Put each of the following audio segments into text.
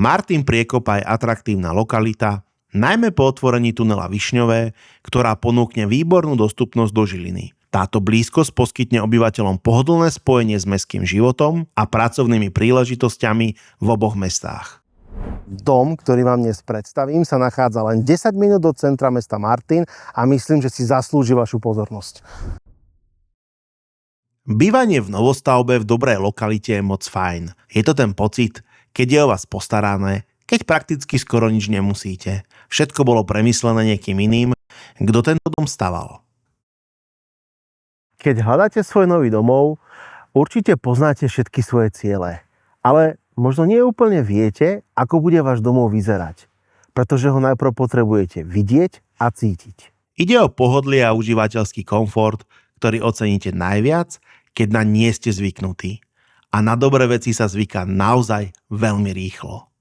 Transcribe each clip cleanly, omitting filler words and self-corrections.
Martin Priekopá je atraktívna lokalita, najmä po otvorení tunela Višňové, ktorá ponúkne výbornú dostupnosť do Žiliny. Táto blízkosť poskytne obyvateľom pohodlné spojenie s mestským životom a pracovnými príležitosťami v oboch mestách. Dom, ktorý vám dnes predstavím, sa nachádza len 10 minút od centra mesta Martin a myslím, že si zaslúži vašu pozornosť. Bývanie v novostavbe v dobrej lokalite je moc fajn. Je to ten pocit, keď je o vás postarané, keď prakticky skoro nič nemusíte. Všetko bolo premyslené niekým iným, kto tento dom staval. Keď hľadáte svoj nový domov, určite poznáte všetky svoje ciele. Ale možno nie úplne viete, ako bude váš domov vyzerať. Pretože ho najprv potrebujete vidieť a cítiť. Ide o pohodlie a užívateľský komfort, ktorý oceníte najviac, keď na nie ste zvyknutí. A na dobré veci sa zvyká naozaj veľmi rýchlo.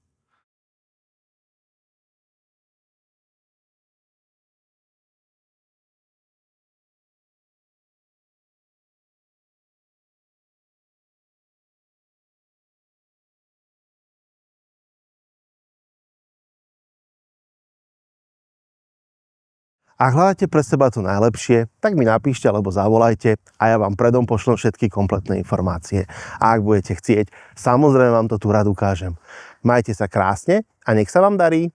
Ak hľadáte pre seba to najlepšie, tak mi napíšte alebo zavolajte a ja vám predom pošlem všetky kompletné informácie. A ak budete chcieť, samozrejme vám to tu rád ukážem. Majte sa krásne a nech sa vám darí.